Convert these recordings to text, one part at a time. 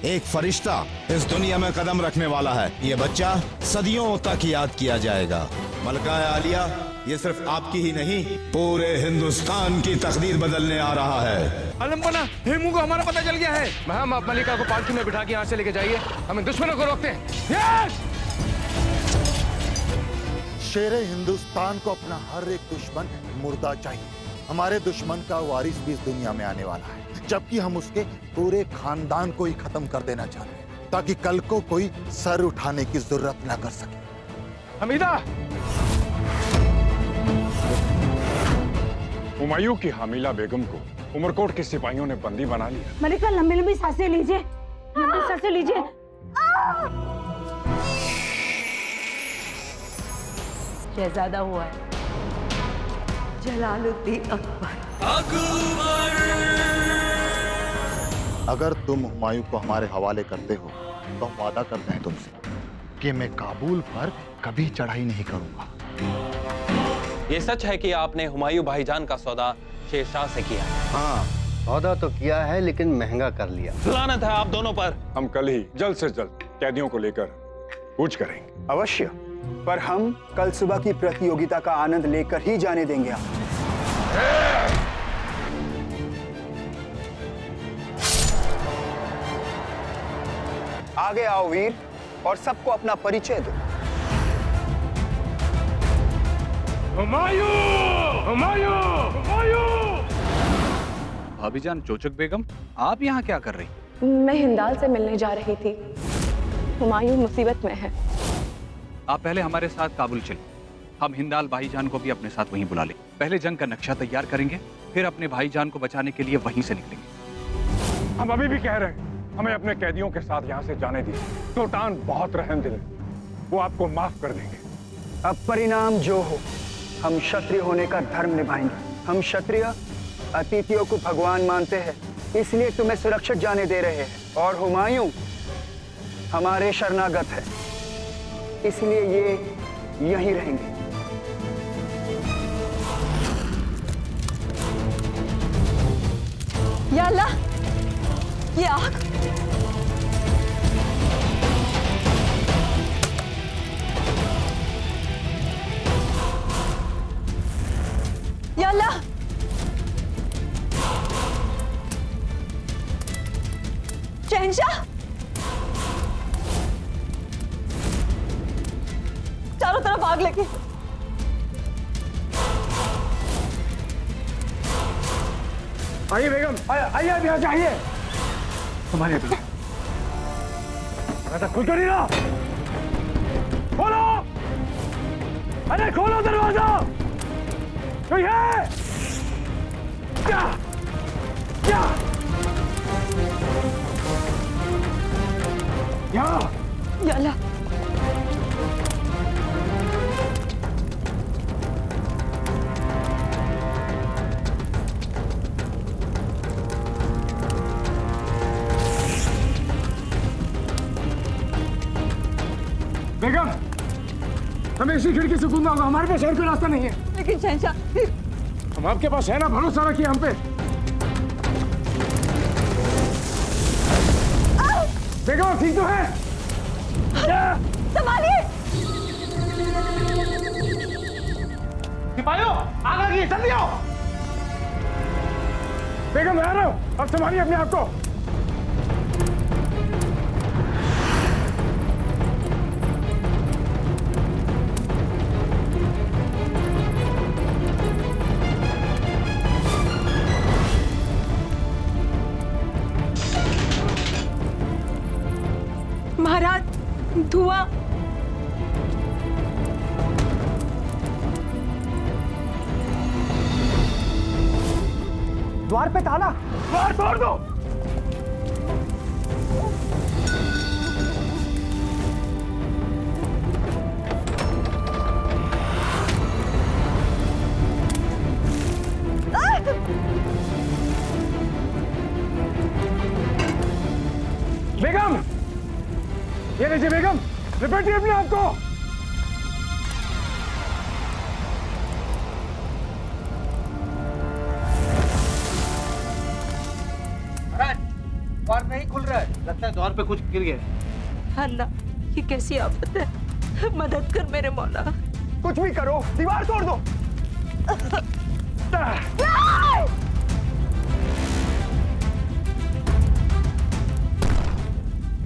एक फरिश्ता इस दुनिया में कदम रखने वाला है। ये बच्चा सदियों तक याद किया जाएगा। मलका आलिया, ये सिर्फ आपकी ही नहीं, पूरे हिंदुस्तान की तकदीर बदलने आ रहा है। अलमपना, हेमू को हमारा पता चल गया है। महम, आप मलिका को पालकी में बिठा के यहाँ से लेके जाइए, हमें दुश्मनों को रोकते हैं। शेरे हिंदुस्तान को अपना हर एक दुश्मन मुर्दा चाहिए। हमारे दुश्मन का वारिस भी इस दुनिया में आने वाला है, जबकि हम उसके पूरे खानदान को ही खत्म कर देना चाहते हैं, ताकि कल को कोई सर उठाने की जरूरत न कर सके। हमीदा, हुमायूं की हामीला बेगम को उमरकोट के सिपाहियों ने बंदी बना लिया। मलिका, लंबी लंबी सांसें लीजिए, लंबी सांसें लीजिए। शहजादा हुआ है जलालुद्दीन अकबर। अगर तुम हुमायूं को हमारे हवाले करते हो तो हम वादा करते हैं तुमसे कि मैं काबुल पर कभी चढ़ाई नहीं करूंगा। ये सच है कि आपने हुमायूं भाईजान का सौदा शेरशाह से किया? हाँ, सौदा तो किया है, लेकिन महंगा कर लिया। लानत है आप दोनों पर। हम कल ही जल्द से जल्द कैदियों को लेकर कूच करेंगे। अवश्य, पर हम कल सुबह की प्रतियोगिता का आनंद लेकर ही जाने देंगे आप। आगे आओ वीर, और सबको अपना परिचय दो। हुमायूं, हुमायूं, हुमायूं। भाभीजान चोचक बेगम, आप यहाँ क्या कर रही? मैं हिंदाल से मिलने जा रही थी। हुमायूं मुसीबत में है। आप पहले हमारे साथ काबुल चलिए, हम हिंदाल भाईजान को भी अपने साथ वहीं बुला लें। पहले जंग का नक्शा तैयार करेंगे, फिर अपने भाईजान को बचाने के लिए वहीं से निकलेंगे। हम अभी भी कह रहे हैं, हमें अपने कैदियों के साथ यहाँ से जाने दीजिए। सुल्तान बहुत रहमदिल है, वो आपको माफ कर देंगे। अब परिणाम जो हो, हम क्षत्रिय होने का धर्म निभाएंगे। हम क्षत्रिय अतिथियों को भगवान मानते हैं, इसलिए तुम्हें सुरक्षित जाने दे रहे हैं। और हुमायूं हमारे शरणागत है, इसलिए ये यहीं रहेंगे। या अल्लाह, ये आग! या अल्लाह! शहंशाह! चारों तरफ आग लगी। आइए बेगम, आइए आप यहाँ से आइए। हमारे दरवाजा खुल कर नहीं रहा। खोलो, अरे खोलो दरवाजा, कोई है क्या? क्या या अल्लाह! बेगम, हमें इसी खिड़की से कूदना होगा, हमारे पास और कोई रास्ता नहीं है। लेकिन शहंशाह, हम आपके पास है ना, भरोसा रखिए हम पे। बेगम ठीक तो है? संभालिए! सिपाहियों, आग लगी, जल्दी आओ। बेगम मैं आ रहा हूं, अब संभालिए अपने आप को। महाराज, धुआं! द्वार पे ताला, द्वार तोड़ दो। बेगम, ये लीजिए बेगम, लिपटिए अपने आप को। द्वार नहीं खुल रहा है, लगता है द्वार पे कुछ गिर गया। अल्लाह, ये कैसी आफत है? मदद कर मेरे मौला। कुछ भी करो, दीवार तोड़ दो।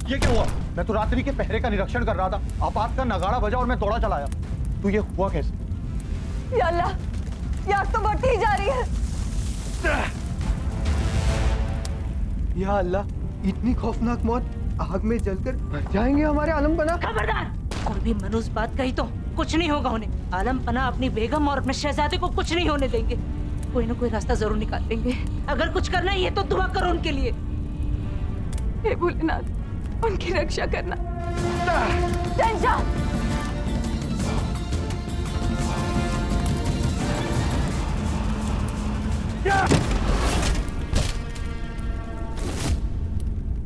ये क्या हुआ? मैं तो रात्रि के पहरे का निरीक्षण कर रहा था, आपात का नगाड़ा बजा और मैं दौड़ा चला आया। तो ये हुआ कैसे? या अल्लाह, ये आग तो बढ़ती ही जा रही है। या अल्लाह, इतनी खौफनाक मौत, आग में जलकर मर जाएंगे हमारे आलम पना। खबरदार, कोई भी मनुष्य बात कही तो कुछ नहीं होगा उन्हें। आलम पना अपनी बेगम और अपने शहजादे को कुछ नहीं होने देंगे। कोई ना कोई रास्ता जरूर निकाल लेंगे। अगर कुछ करना ही है तो दुआ करो उनके लिए। हे भोलेनाथ, उनकी रक्षा करना। टेंशन।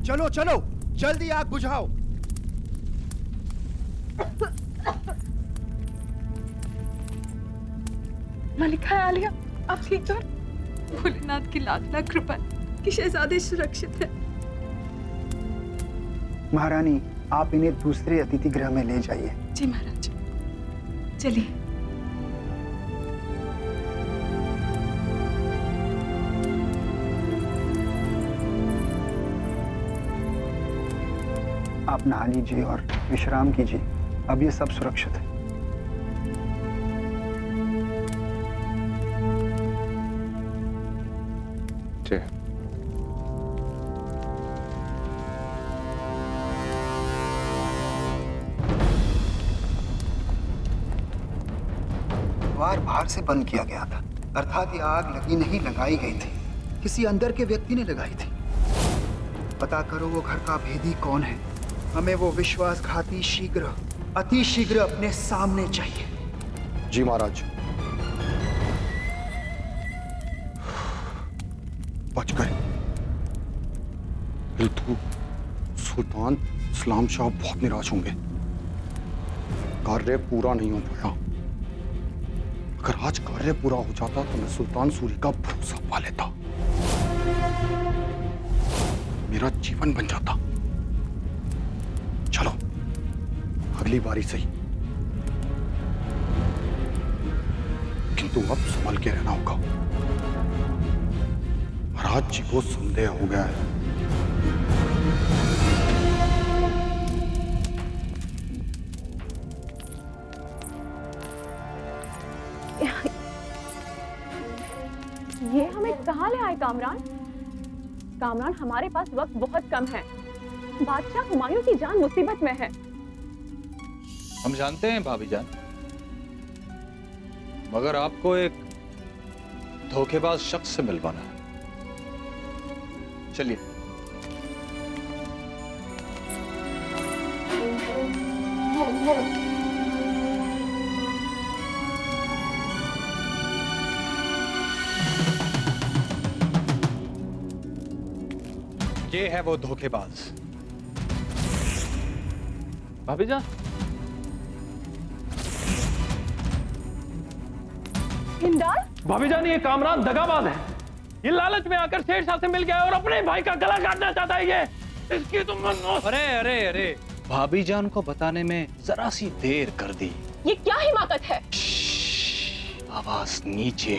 चलो चलो, जल्दी आग बुझाओ। मलिका आलिया, आप ठीक हो? भोलेनाथ की लाख लाख कृपा कि शहजादे सुरक्षित है। महारानी, आप इन्हें दूसरे अतिथि गृह में ले जाइए। जी महाराज, चलिए। आप नहा लीजिए और विश्राम कीजिए, अब ये सब सुरक्षित है। द्वार बाहर से बंद किया गया था, अर्थात ये आग लगी नहीं, लगाई गई थी। किसी अंदर के व्यक्ति ने लगाई थी। पता करो वो घर का भेदी कौन है। हमें वो विश्वासघाती शीघ्र, अति शीघ्र अपने सामने चाहिए। जी महाराज। बच गए। रितु, सुल्तान सलाम शाह बहुत निराश होंगे। कार्य पूरा नहीं हो पाया। अगर आज कार्य पूरा हो जाता तो मैं सुल्तान सूरी का भरोसा पा लेता, मेरा जीवन बन जाता। चलो अगली बारी सही, किंतु अब संभल के रहना होगा। महाराज जी को संदेह हो गया है। ये हमें कहाँ ले आए कामरान? कामरान, हमारे पास वक्त बहुत कम है। बादशाह हुमायूं की जान मुसीबत में है। हम जानते हैं भाभी जान, मगर आपको एक धोखेबाज शख्स से मिलवाना है। चलिए। ये है वो धोखेबाज। भाभी जान, हिंदाल? भाभी जान, ये कामरान दगाबाज है। ये लालच में आकर शेरशाह से मिल गया और अपने भाई का गला काटना चाहता है। ये इसकी तुम अरे अरे अरे, भाभी जान को बताने में जरा सी देर कर दी। ये क्या हिमाकत है? आवाज नीचे।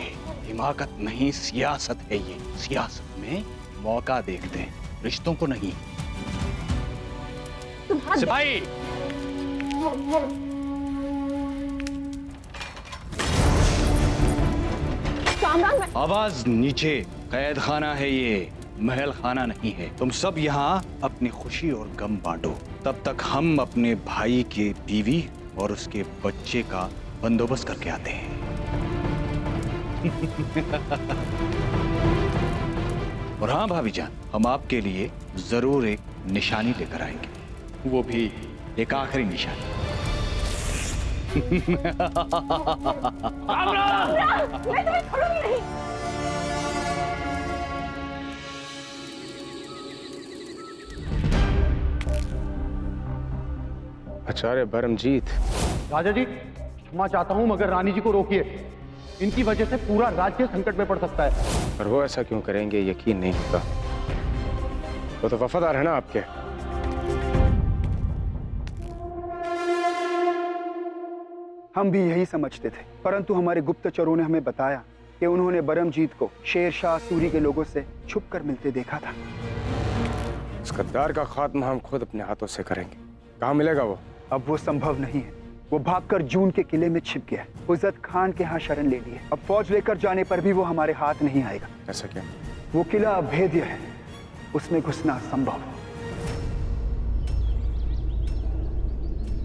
हिमाकत नहीं, सियासत है ये। सियासत में मौका देखते हैं, रिश्तों को नहीं। सिपाही, कामरान, आवाज नीचे। कैद खाना है ये, महल खाना नहीं है। तुम सब यहाँ अपनी खुशी और गम बांटो। तब तक हम अपने भाई के बीवी और उसके बच्चे का बंदोबस्त करके आते हैं। और हाँ भाभी जान, हम आपके लिए जरूर एक निशानी लेकर आएंगे, वो भी एक आखिरी निशानी। मैं तुम्हें छोड़ूंगी नहीं। आचार्य बरमजीत। राजा जी, क्षमा चाहता हूं, मगर रानी जी को रोकिए। इनकी वजह से पूरा राज्य संकट में पड़ सकता है। और वो ऐसा क्यों करेंगे, यकीन नहीं होता। वो तो वफादार है ना आपके। हम भी यही समझते थे, परंतु हमारे गुप्तचरों ने हमें बताया कि उन्होंने बरमजीत को शेर शाह सूरी के लोगों से छुप कर मिलते देखा था। इस गद्दार का खात्मा हम खुद अपने हाथों से करेंगे। कहाँ मिलेगा वो? अब वो संभव नहीं है। वो भागकर जून के किले में छिप गया है। उज़्ज़त खान के यहाँ शरण ले ली है। अब फौज लेकर जाने पर भी वो हमारे हाथ नहीं आएगा। ऐसा क्या? वो किला अभेद्य है, उसमें घुसना असंभव है।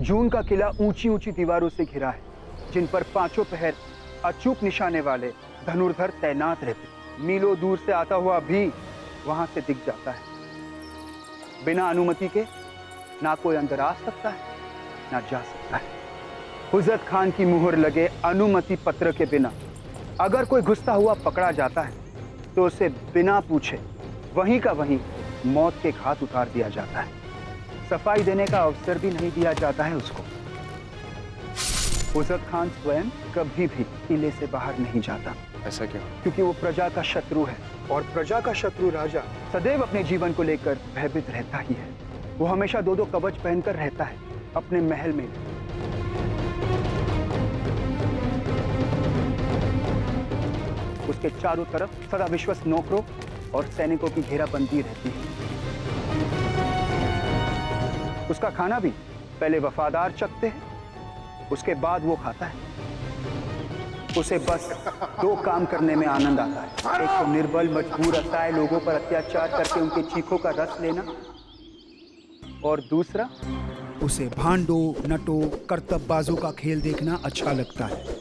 जून का किला ऊंची ऊंची दीवारों से घिरा है, जिन पर पांचों पहर अचूक निशाने वाले धनुर्धर तैनात रहते। मीलों दूर से आता हुआ भी वहां से दिख जाता है। बिना अनुमति के ना कोई अंदर आ सकता है ना जा सकता है। उज़्ज़त खान की मुहर लगे अनुमति पत्र के बिना अगर कोई घुसता हुआ पकड़ा जाता है तो उसे बिना पूछे वहीं का वहीं मौत के घाट उतार दिया जाता है। सफाई देने का अवसर भी नहीं दिया जाता है उसको। उज़्ज़त खान स्वयं कभी भी किले से बाहर नहीं जाता। ऐसा क्यों? क्योंकि वो प्रजा का शत्रु है, और प्रजा का शत्रु राजा सदैव अपने जीवन को लेकर भयभीत रहता ही है। वो हमेशा दो कवच पहनकर रहता है अपने महल में। उसके चारों तरफ सदा विश्वस्त नौकरों और सैनिकों की घेराबंदी रहती है। उसका खाना भी पहले वफादार चखते हैं, उसके बाद वो खाता है। उसे बस दो काम करने में आनंद आता है। एक तो निर्बल मजबूर असहाय लोगों पर अत्याचार करके उनके चीखों का रस लेना, और दूसरा उसे भांडो नटो करतबबाजों का खेल देखना अच्छा लगता है।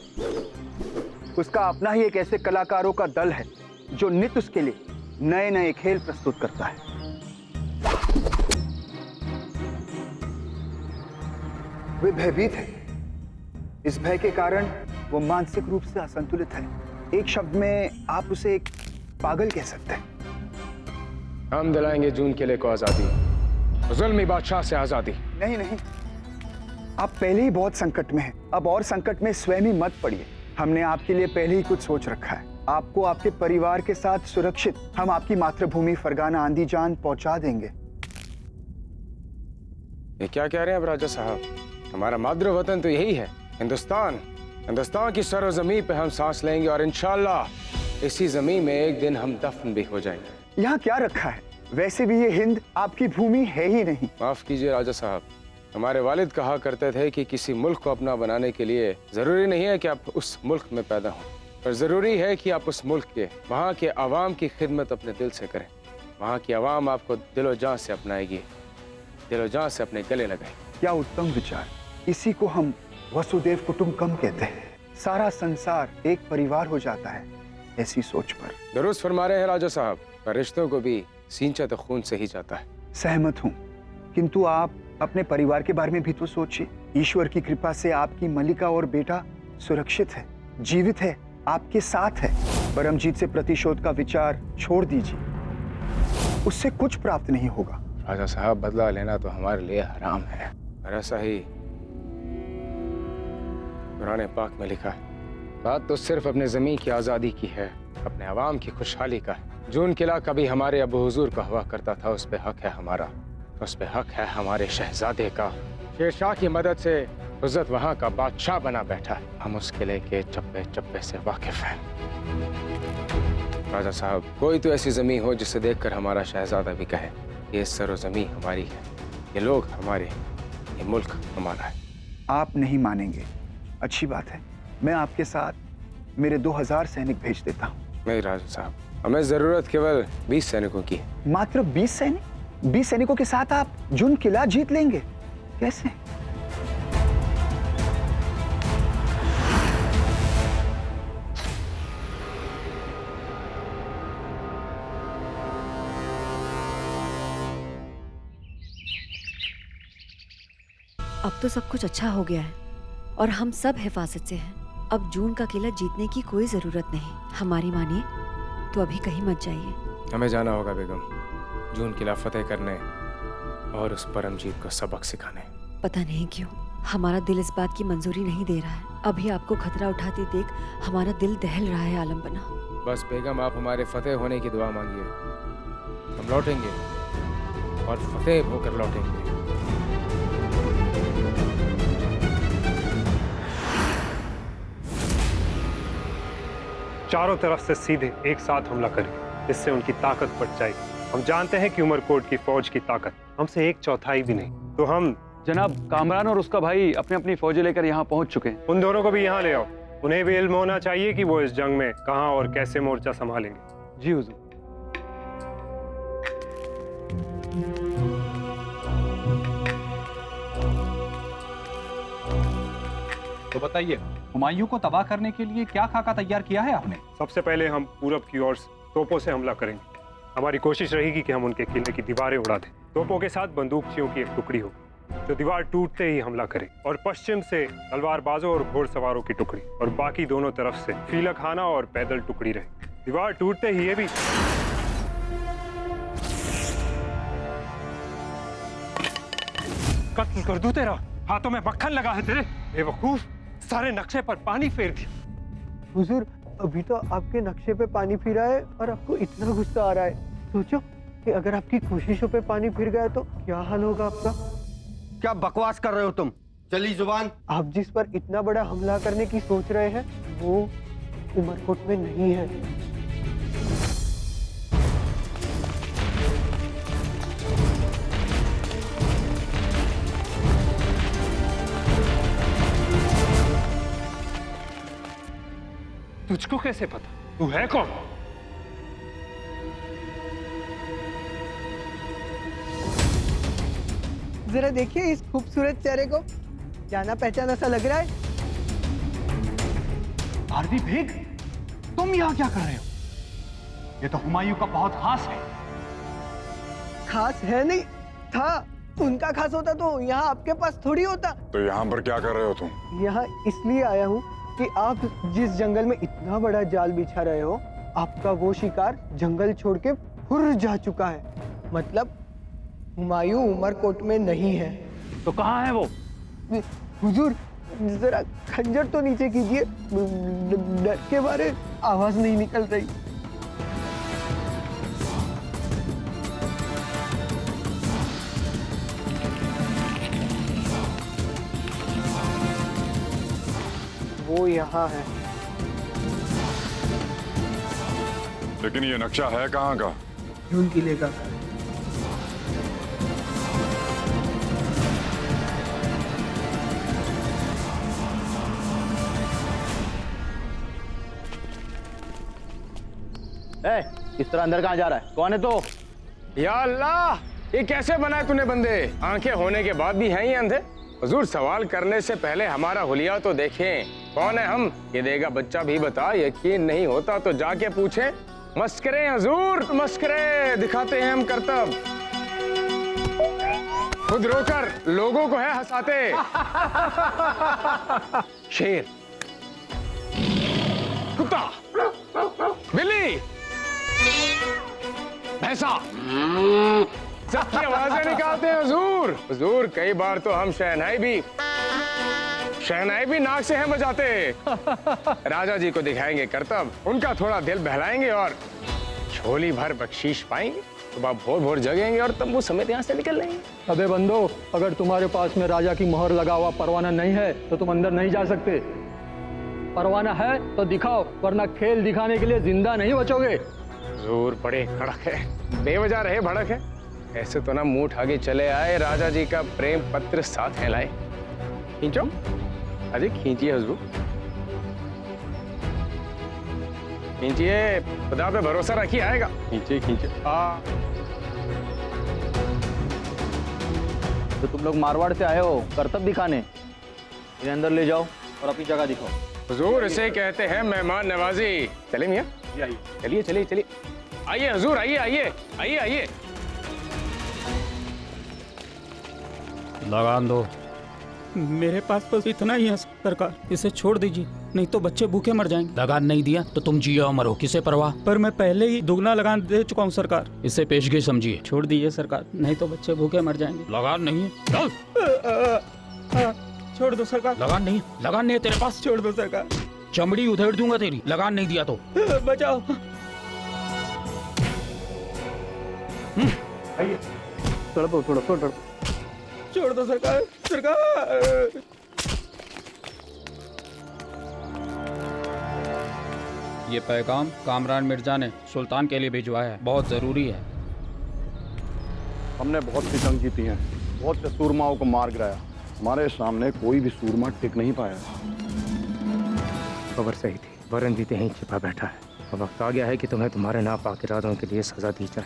उसका अपना ही एक ऐसे कलाकारों का दल है जो नित्य उसके लिए नए नए खेल प्रस्तुत करता है। वे भयभीत है। इस भय के कारण वो मानसिक रूप से असंतुलित है। एक शब्द में आप उसे एक पागल कह सकते हैं। हम दिलाएंगे जून किले को आजादी, जुल्मी बादशाह से आजादी। नहीं नहीं, आप पहले ही बहुत संकट में हैं। अब और संकट में स्वयं ही मत पड़िए। हमने आपके लिए पहले ही कुछ सोच रखा है। आपको आपके परिवार के साथ सुरक्षित हम आपकी मातृभूमि फरगाना आंदीजान पहुंचा देंगे। ये क्या कह रहे हैं अब राजा साहब? हमारा मातृ वतन तो यही है, हिंदुस्तान। हिंदुस्तान की सरोजमी पे हम सांस लेंगे और इंशाल्लाह इसी जमीन में एक दिन हम दफन भी हो जाएंगे। यहाँ क्या रखा है? वैसे भी ये हिंद आपकी भूमि है ही नहीं। माफ कीजिए राजा साहब, हमारे वालिद कहा करते थे कि किसी मुल्क को अपना बनाने के लिए जरूरी नहीं है कि आप उस मुल्क में पैदा हों, पर जरूरी है कि आप उस मुल्क के वहाँ के अवाम की खिदमत अपने दिल से करें। वहाँ की अवाम आपको दिलो जान से अपनाएगी, दिलो जान से अपने गले लगाएगी। क्या उत्तम विचार! इसी को हम वसुदेव कुटुंबकम कहते हैं। सारा संसार एक परिवार हो जाता है ऐसी सोच पर। दुरुस्त फरमा रहे हैं राजा साहब, पर रिश्तों को भी सींचा तो खून से ही जाता है। सहमत हूँ, किंतु आप अपने परिवार के बारे में भी तो सोचिए। ईश्वर की कृपा से आपकी मलिका और बेटा सुरक्षित है, जीवित है, आपके साथ है। बरमजीत से प्रतिशोध का विचार छोड़ दीजिए, उससे कुछ प्राप्त नहीं होगा। राजा साहब, बदला लेना तो हमारे लिए हराम है, और ऐसा ही कुरान पाक में लिखा है। बात तो सिर्फ अपने जमीन की आजादी की है, अपने अवाम की खुशहाली का है। जून किला कभी हमारे अबू हुजूर का हुआ करता था, उस पे हक है हमारा, उस पे हक है हमारे शहजादे का। शेरशाह की मदद से उज़्ज़त वहाँ का बादशाह बना बैठा है। हम उस किले के चप्पे चप्पे से वाकिफ हैं। राजा साहब, कोई तो ऐसी जमीन हो जिसे देखकर हमारा शहजादा भी कहे ये सरोजमीन हमारी है, ये लोग हमारे, ये मुल्क हमारा है। आप नहीं मानेंगे, अच्छी बात है। मैं आपके साथ मेरे 2000 सैनिक भेज देता हूँ। नहीं राजा साहब, हमें जरूरत केवल 20 सैनिकों की है। मात्र 20 सैनिक? 20 सैनिकों के साथ आप जून किला जीत लेंगे? कैसे? अब तो सब कुछ अच्छा हो गया है और हम सब हिफाजत से हैं। अब जून का किला जीतने की कोई जरूरत नहीं। हमारी मानिए तो अभी कहीं मत जाइए। हमें जाना होगा बेगम, जून किला फतेह करने और उस परमजीत को सबक सिखाने। पता नहीं क्यों हमारा दिल इस बात की मंजूरी नहीं दे रहा है। अभी आपको खतरा उठाते देख हमारा दिल दहल रहा है आलम बना। बस बेगम, आप हमारे फतेह होने की दुआ मांगिए, हम लौटेंगे और फतेह होकर लौटेंगे। चारों तरफ से सीधे एक साथ हमला करें, इससे उनकी ताकत बढ़ जाएगी। हम जानते हैं कि उमरकोट की फौज की ताकत हमसे 1/4 भी नहीं, तो हम जनाब कामरान और उसका भाई अपनी अपनी फौजें लेकर यहाँ पहुंच चुके हैं। उन दोनों को भी यहाँ ले आओ। उन्हें भी इल्म होना चाहिए कि वो इस जंग में कहां और कैसे मोर्चा संभालेंगे। जी हुजूर। तो बताइए, हुमायूं को तबाह करने के लिए क्या खाका तैयार किया है आपने? सबसे पहले हम पूरब की ओर तोपों से हमला करेंगे। हमारी कोशिश रहेगी कि हम उनके किले की दीवारें उड़ा दें। तोपों के साथ बंदूकचियों की एक टुकड़ी हो जो दीवार टूटते ही हमला करे, और पश्चिम से तलवारबाजों और घोड़सवारों की टुकड़ी, और बाकी दोनों तरफ से फीला खाना और पैदल टुकड़ी रहे। दीवार टूटते ही ये भी कत्ल कर दूं तेरा। हाथों में मक्खन लगा है तेरे बेवकूफ, सारे नक्शे पर पानी फेर दिया। हुजूर, अभी तो आपके नक्शे पे पानी फिरा है और आपको इतना गुस्सा आ रहा है। सोचो कि अगर आपकी कोशिशों पे पानी फिर गया तो क्या हाल होगा आपका। क्या बकवास कर रहे हो तुम? जली जुबान। आप जिस पर इतना बड़ा हमला करने की सोच रहे हैं वो उमरकोट में नहीं है। तुझको कैसे पता? तू है कौन? जरा देखिए इस खूबसूरत चेहरे को, जाना पहचाना सा लग रहा है। आरवी बेग, तुम यहाँ क्या कर रहे हो? ये तो हुमायूं का बहुत खास है। खास है नहीं था, उनका खास होता तो यहाँ आपके पास थोड़ी होता। तो यहाँ पर क्या कर रहे हो तुम? यहाँ इसलिए आया हूँ कि आप जिस जंगल में इतना बड़ा जाल बिछा रहे हो, आपका वो शिकार जंगल छोड़ के फुर जा चुका है। मतलब हुमायूं उमरकोट में नहीं है। तो कहाँ है वो? हुजूर, जरा खंजर तो नीचे कीजिए, डर के मारे आवाज नहीं निकल रही। वो यहाँ है। लेकिन ये नक्शा है कहाँ का? जून किले का। इस तरह अंदर कहाँ जा रहा है? कौन है तो? या अल्लाह, ये कैसे बनाए तूने बंदे? आंखें होने के बाद भी हैं ये अंधे? हुजूर, सवाल करने से पहले हमारा हुलिया तो देखें, कौन है हम? ये देगा बच्चा भी बता। यकीन नहीं होता तो जाके पूछे। मस्करे हुजूर, मस्करे दिखाते हैं हम करतब। खुद रोकर लोगों को है हंसाते। शेर, कुत्ता, बिल्ली, भैंसा, सबकी आवाजें निकालते हैं हुजूर। हुजूर, कई बार तो हम शहनाई भी नाक से हैं बजाते। राजा जी को दिखाएंगे करतब, उनका थोड़ा दिल बहलाएंगे और झोली भर बख्शीश पाएंगे। सुबह भोर भोर जगेंगे और तंबू समेत यहाँ से निकल लेंगे। अबे बंदो, अगर तुम्हारे पास में राजा की मोहर लगा हुआ परवाना नहीं है तो तुम अंदर नहीं जा सकते। परवाना है तो दिखाओ, वरना खेल दिखाने के लिए जिंदा नहीं बचोगे। हुजूर, बड़े कड़क है, बेवजह रहे भड़क है। ऐसे तो ना मुंह उठा के चले आए, राजा जी का प्रेम पत्र साथ है लाए। खींचो, अरे खींचिए हुजूर, खींचिए, खुदा पे भरोसा रखिए, आएगा। खींचिए खींचिए। हाँ, तो तुम लोग मारवाड़ से आए हो करतब दिखाने, इन्हें अंदर ले जाओ और अपनी जगह दिखाओ। हुजूर, इसे कहते हैं मेहमान नवाजी। चले मियाँ, चलिए चलिए चलिए, आइए हुजूर, आइए आइए आइए आइए। लगान दो। मेरे पास बस इतना ही है सरकार, इसे छोड़ दीजिए, नहीं तो बच्चे भूखे मर जाएंगे। लगान नहीं दिया तो तुम जियो मरो, किसे परवाह? पर मैं पहले ही दुगना लगान दे चुका हूँ सरकार। इसे पेशगी समझिए। छोड़ दीजिए सरकार, नहीं तो बच्चे भूखे मर जाएंगे। लगान नहीं है? छोड़ दो सरकार। लगान नहीं, लगान नहीं है तेरे पास? छोड़ दो सरकार, चमड़ी उधेड़ दूंगा तेरी, लगान नहीं दिया तो। बचाओ। तड़पो थोड़ा तड़पो। छोड़ दो सरकार, सरकार। ये पैगाम कामरान मिर्जा ने सुल्तान के लिए भिजवाया है, बहुत जरूरी है। हमने बहुत सी जंग जीती हैं, बहुत से सूरमाओं को मार गिराया। हमारे सामने कोई भी सूरमा टिक नहीं पाया। खबर सही थी, वरुण यहीं छिपा बैठा है। अब वक्त आ गया है कि तुम्हें तुम्हारे नापाक इरादों के लिए सजा दी जाए।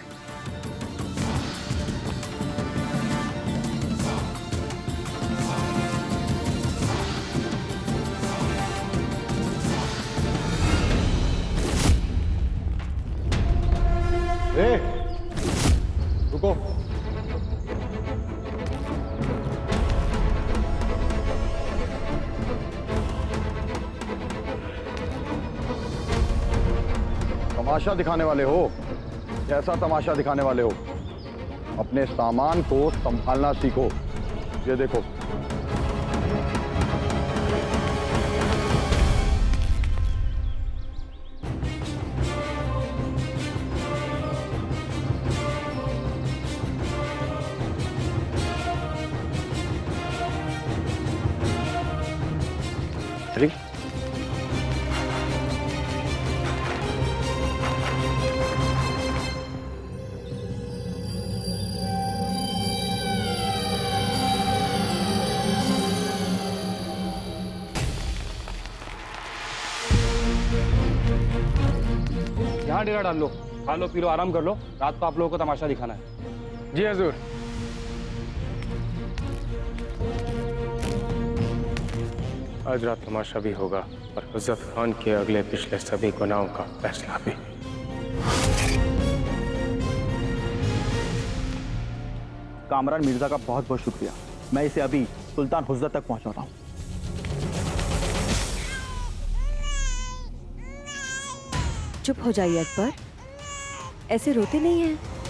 रुको। तमाशा दिखाने वाले हो? कैसा तमाशा दिखाने वाले हो? अपने सामान को संभालना सीखो। ये देखो, ठीक। यहाँ डेरा डाल लो, खा लो पी लो, आराम कर लो। रात को आप लोगों को तमाशा दिखाना है। जी हजूर। आज रात तमाशा भी और हुज्जत खान के अगले पिछले सभी गुनाहों का फैसला भी। कामरान मिर्जा का बहुत बहुत शुक्रिया। मैं इसे अभी सुल्तान हुज्जत तक पहुंचाता हूँ। चुप हो जाइए अकबर, ऐसे रोते नहीं हैं।